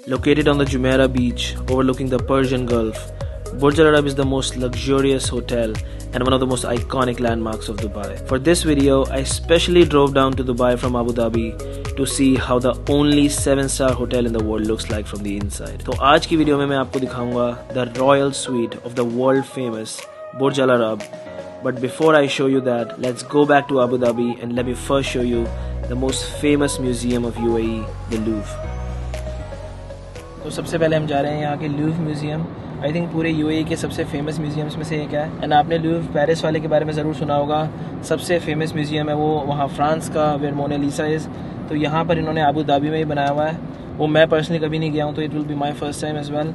Located on the Jumeirah beach overlooking the Persian Gulf, Burj Al Arab is the most luxurious hotel and one of the most iconic landmarks of Dubai. For this video, I specially drove down to Dubai from Abu Dhabi to see how the only 7-star hotel in the world looks like from the inside. तो आज की video में मैं आपको दिखाऊंगा the royal suite of the world famous Burj Al Arab. But before I show you that, let's go back to Abu Dhabi and let me first show you the most famous museum of UAE, the Louvre. तो सबसे पहले हम जा रहे हैं यहाँ के Louvre museum. I think पूरे यूएई के सबसे फेमस म्यूज़ियम्स में से एक है. एंड आपने लूव्र पेरिस वाले के बारे में ज़रूर सुना होगा. सबसे फेमस म्यूज़ियम है वो वहाँ फ्रांस का, वेयर मोनालिसा इज़. तो यहाँ पर इन्होंने अबू धाबी में ही बनाया हुआ है. वो मैं पर्सनली कभी नहीं गया हूँ, तो it will be my first time as well.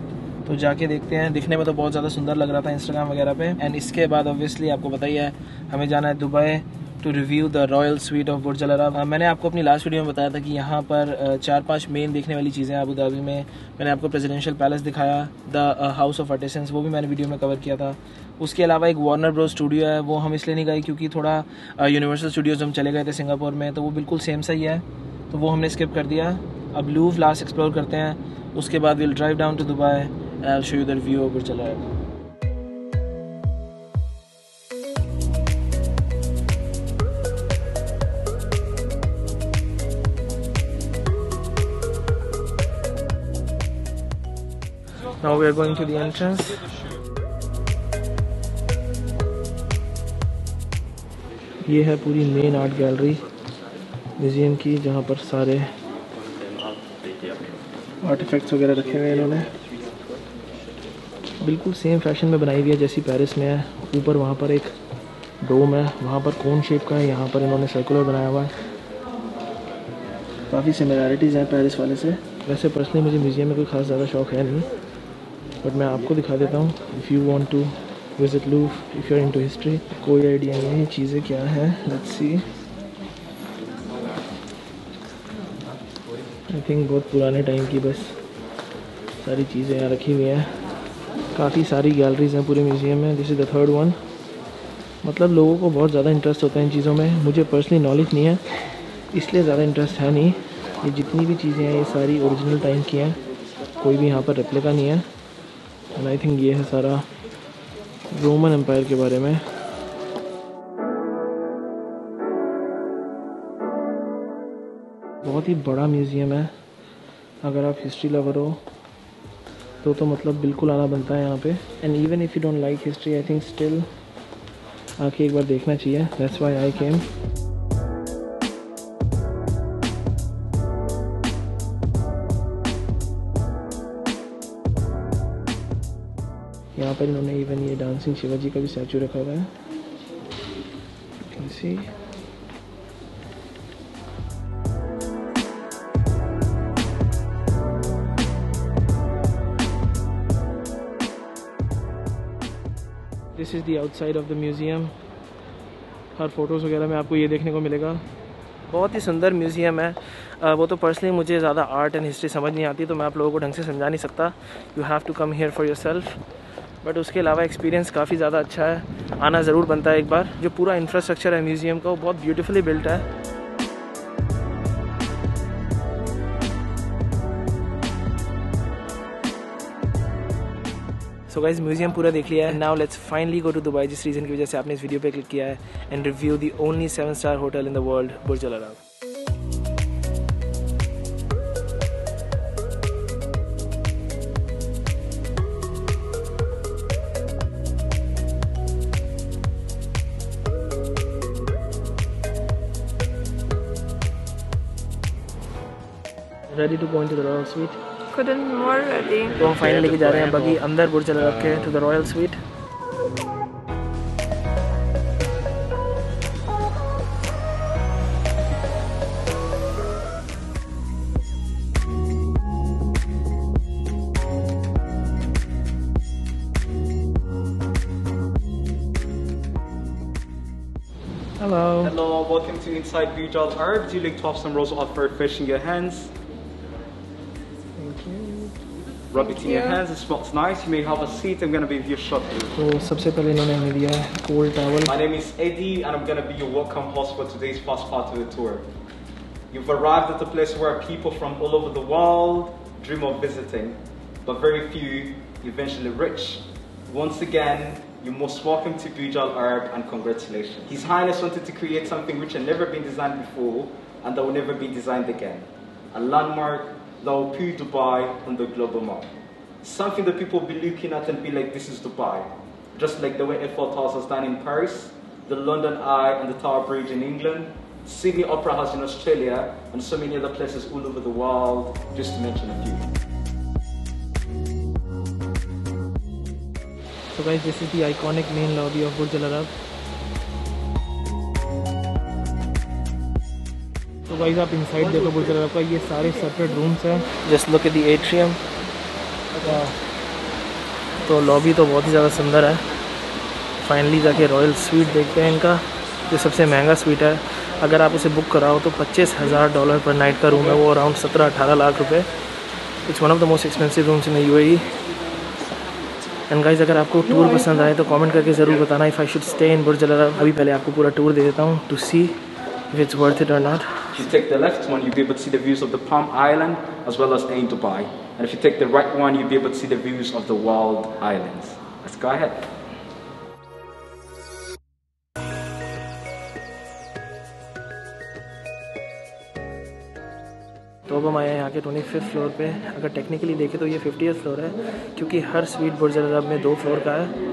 तो जाके देखते हैं. दिखने में तो बहुत ज़्यादा सुंदर लग रहा था इंस्टाग्राम वगैरह पे. एंड इसके बाद ऑब्वियसली आपको पता ही है हमें जाना है Dubai to review the royal suite of Burj Al Arab. मैंने आपको अपनी लास्ट वीडियो में बताया था कि यहाँ पर 4-5 मेन देखने वाली चीज़ें हैं अबू धाबी में. मैंने आपको प्रेसिडेंशियल पैलेस दिखाया, द हाउस ऑफ आर्टिसंस, वो भी मैंने वीडियो में कवर किया था. उसके अलावा एक वार्नर ब्रोस स्टूडियो है, वो हम इसलिए नहीं गए क्योंकि थोड़ा यूनिवर्सल स्टूडियोज़ हम चले गए थे सिंगापुर में, तो वो बिल्कुल सेम सा ही है, तो वो हमने स्किप कर दिया. अब लूव्र लास्ट एक्सप्लोर करते हैं. उसके बाद will drive down to Dubai and I will show you the review of Burj Al Arab. Now we are going to the entrance. ये है पूरी मेन आर्ट गैलरी म्यूज़ियम की, जहाँ पर सारे आर्टिफैक्ट्स वगैरह रखे हुए हैं इन्होंने. बिल्कुल सेम फैशन में बनाई हुई है जैसी पेरिस में है. ऊपर वहाँ पर एक डोम है, वहाँ पर कोन शेप का है, यहाँ पर इन्होंने सर्कुलर बनाया हुआ है. काफ़ी सिमिलैरिटीज़ हैं पेरिस वाले से. वैसे पर्सनली मुझे म्यूज़ियम में कोई ख़ास ज़्यादा शौक है नहीं, बट मैं आपको दिखा देता हूँ. If you want to visit Louvre, if you are into history. कोई आइडिया नहीं है ये चीज़ें क्या हैं. Let's see. आई थिंक बहुत पुराने टाइम की बस सारी चीज़ें यहाँ रखी हुई हैं. काफ़ी सारी गैलरीज हैं पूरे म्यूज़ियम में. This is the third one. मतलब लोगों को बहुत ज़्यादा इंटरेस्ट होता है इन चीज़ों में. मुझे पर्सनली नॉलेज नहीं है, इसलिए ज़्यादा इंटरेस्ट है नहीं. ये जितनी भी चीज़ें हैं ये सारी ओरिजिनल टाइम की हैं, कोई भी यहाँ पर रेप्लिका नहीं है. एंड आई थिंक ये है सारा रोमन एम्पायर के बारे में. बहुत ही बड़ा म्यूज़ियम है. अगर आप हिस्ट्री लवर हो तो मतलब बिल्कुल आना बनता है यहाँ पे. And even if you don't like history, I think still आके एक बार देखना चाहिए. दैट्स व्हाई आई केम. यहाँ पर इन्होंने इवन ये डांसिंग शिवाजी का भी स्टैचू रखा हुआ है. See this is the outside of the museum. Her photos वगैरह में आपको ये देखने को मिलेगा. बहुत ही सुंदर म्यूज़ियम है. वो तो पर्सनली मुझे ज़्यादा आर्ट एंड हिस्ट्री समझ नहीं आती, तो मैं आप लोगों को ढंग से समझा नहीं सकता. You have to come here for yourself. But उसके अलावा एक्सपीरियंस काफ़ी ज़्यादा अच्छा है. आना ज़रूर बनता है एक बार. जो पूरा इंफ्रास्ट्रक्चर है म्यूज़ियम का वो बहुत ब्यूटीफुली बिल्ट है. सो गाइस, म्यूज़ियम पूरा देख लिया है. Now let's finally go to Dubai, जिस रीज़न की वजह से आपने इस वीडियो पे क्लिक किया है, and review the only 7-star hotel in the world, Burj Al Arab. Ready to go into the royal suite? Couldn't be more ready. तो हम फाइनल लेके जा रहे हैं बगी अंदर बुर्ज अल अरब के, to the royal suite. Hello. Hello, welcome to inside Burj Al Arab. Do you like to have some rose water fish in your hands? Thank you. Rub it in your hands. It smells nice. You may have a seat. I'm gonna be with you shortly. तो सबसे पहले इन्होंने हमें दिया है cold towel. My name is Eddie, and I'm gonna be your welcome host for today's first part of the tour. You've arrived at a place where people from all over the world dream of visiting, but very few eventually reach. Once again, you're most welcome to Burj Al Arab and congratulations. His Highness wanted to create something which had never been designed before and that will never be designed again. A landmark that will put Dubai on the global map. Something that people will be looking at and be like, this is Dubai. Just like the way Eiffel Towers was done in Paris, the London Eye and the Tower Bridge in England, Sydney Opera House in Australia, and so many other places all over the world, just to mention a few. So guys, this is the iconic main lobby of Burj Al Arab. So guys, आप inside देखो Burj Al Arab का, ये सारे separate rooms हैं. Just look at the atrium. तो lobby तो बहुत ही ज़्यादा सुंदर है. Finally जाके रॉयल स्वीट देखते हैं इनका, जो सबसे महंगा स्वीट है. अगर आप उसे बुक कराओ तो $25,000 पर नाइट का रूम है, वो अराउंड 17-18 लाख रुपए. It's one of the most expensive rooms in the UAE. And guys, अगर आपको टूर पसंद आए तो कमेंट करके ज़रूर बताना if I should stay in Burj Al Arab. अभी पहले आपको पूरा टूर दे देता हूँ to see if it's worth it और not. If you take the left one, you'll be able to see the views of the Palm Island as well as in Dubai. And if you take the right one, you'll be able to see the views of the World Islands. Let's go ahead. तो अब हम आए हैं यहाँ के 25th floor पे. अगर technically देखें तो ये 50th फ्लोर है, क्योंकि हर स्वीट बुर्ज अल अरब में 2 फ्लोर का है.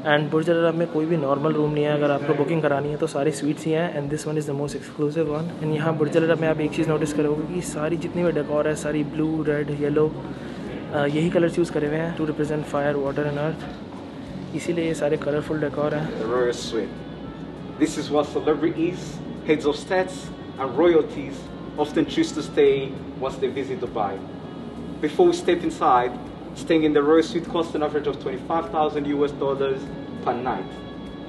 एंड बुर्ज अल अरब में कोई भी नॉर्मल रूम नहीं है. अगर आपको बुकिंग करानी है तो सारी स्वीट्स ही हैं. And this one is the most exclusive one. And यहाँ बुर्ज अल अरब में आप एक चीज़ नोटिस करोगे कि सारी जितनी भी डेकोर है, सारी ब्लू, रेड, येलो, यही कलर्स यूज़ करे हुए हैं to represent fire, water and earth. इसीलिए ये सारे कलरफुल डेकोर हैं. The royal suite. This is what celebrities, heads of states, and royalties often choose to stay once they visit Dubai. Before we step inside, staying in the royal suite costs an average of $25,000 per night,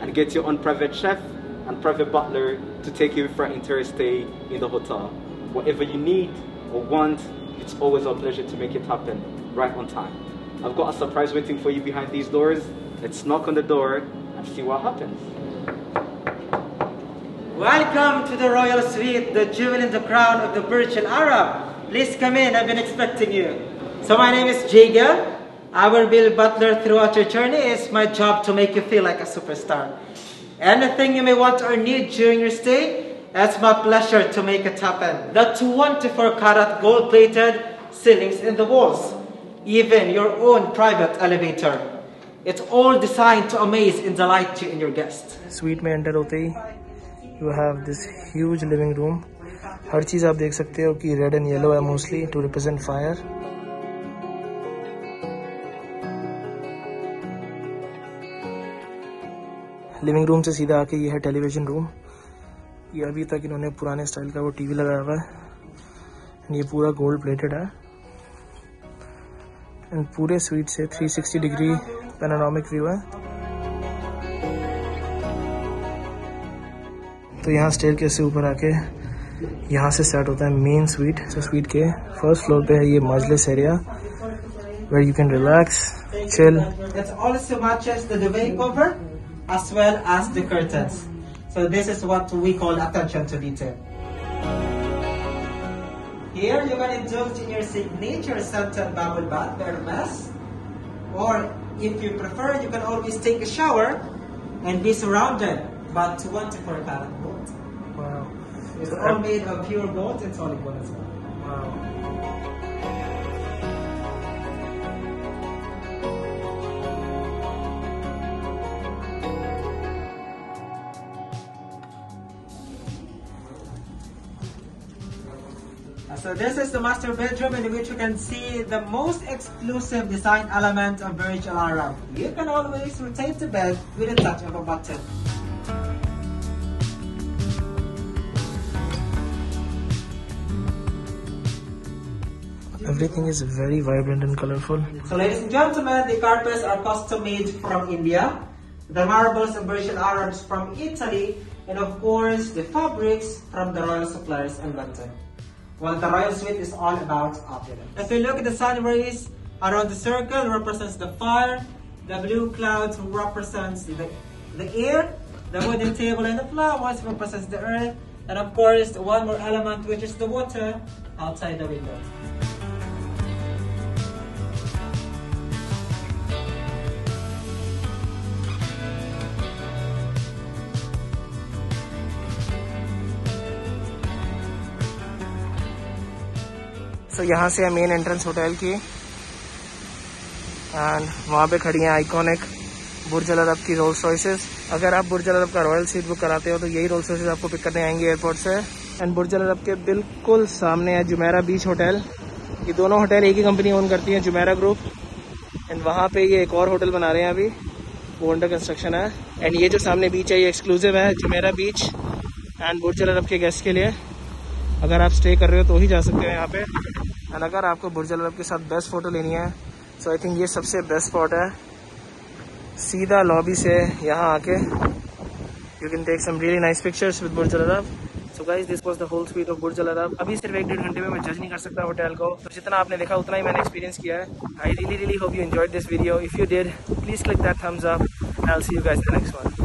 and get your own private chef and private butler to take you for an entire stay in the hotel. Whatever you need or want, it's always our pleasure to make it happen right on time. I've got a surprise waiting for you behind these doors. Let's knock on the door and see what happens. Welcome to the Royal Suite, the jewel in the crown of the Burj Al Arab. Please come in, I've been expecting you. So my name is Goyal. I will be the butler throughout your journey. It's my job to make you feel like a superstar. Anything you may want or need during your stay, it's my pleasure to make it happen. The 24-karat gold-plated ceilings in the walls. Even your own private elevator. It's all designed to amaze and delight you and your guests. Sweet में enter होते ही you have this huge living room. हर चीज़ आप देख सकते हो कि red and yellow है mostly to represent fire. Living room से सीधा आके ये है टेलीविजन रूम. ये अभी तक इन्होंने पुराने स्टाइल का वो टीवी लगाया हुआ है. ये पूरा गोल्ड प्लेटेड है. एंड पूरे स्वीट से 360 डिग्री पैनोरामिक व्यू है. तो यहाँ स्टेयरकेस से ऊपर आके यहाँ से स्टार्ट होता है मेन स्वीट. तो स्वीट के फर्स्ट फ्लोर पे है ये मजलिस area where you can relax, chill. It also matches the duvet cover as well as the curtains. So this is what we call attention to detail. Here you can indulge in your signature scented bubble bath by Hermes. Or if you prefer, you can always take a shower and be surrounded by 24-karat gold. Wow. It's all made of pure gold and solid gold as well. Wow. So this is the master bedroom in which you can see the most exclusive design element of Burj Al Arab. You can always rotate the bed with a touch of a button. Everything is very vibrant and colorful. So ladies and gentlemen, the carpets are custom made from India. The marbles of Burj Al Arab is from Italy. And of course, the fabrics from the royal suppliers in London. Well, the royal suite is all about opulence. If you look at the sun rays around the circle, represents the fire. The blue clouds represents the air. The wooden table and the flowers represents the earth. And of course, one more element, which is the water outside the window. तो यहाँ से है main entrance hotel की, and वहाँ पे खड़ी हैं iconic बुर्ज Al अरब की रोल्स रॉयसेस। अगर आप बुर्ज अल अरब का रॉयल सीट बुक कराते हो तो यही रोल्स रॉयसेस आपको पिक करने आएंगे एयरपोर्ट से। एंड बुर्ज अल अरब के बिल्कुल सामने है जुमेरा बीच होटल। ये दोनों होटल एक ही कंपनी ओन करती है, जुमेरा ग्रुप। एंड वहाँ पे ये एक और होटल बना रहे हैं अभी, वो अंडर कंस्ट्रक्शन है। एंड ये जो सामने बीच है ये एक्सक्लूसिव है Jumeirah beach and Burj Al Arab के गेस्ट के लिए। अगर आप स्टे कर रहे हो तो ही जा सकते हो यहाँ पे। एंड अगर आपको बुर्ज अल अरब के साथ बेस्ट फ़ोटो लेनी है सो आई थिंक ये सबसे बेस्ट स्पॉट है। सीधा लॉबी से यहाँ आके you can take some really nice pictures with Burj Al Arab. So guys this was the whole suite of Burj Al Arab. अभी सिर्फ 1-1.5 घंटे में मैं जज नहीं कर सकता होटल को, तो जितना आपने देखा उतना ही मैंने एक्सपीरियंस किया है। I really hope you enjoyed this video. If you did please click that thumbs up and I will see you guys in the next one.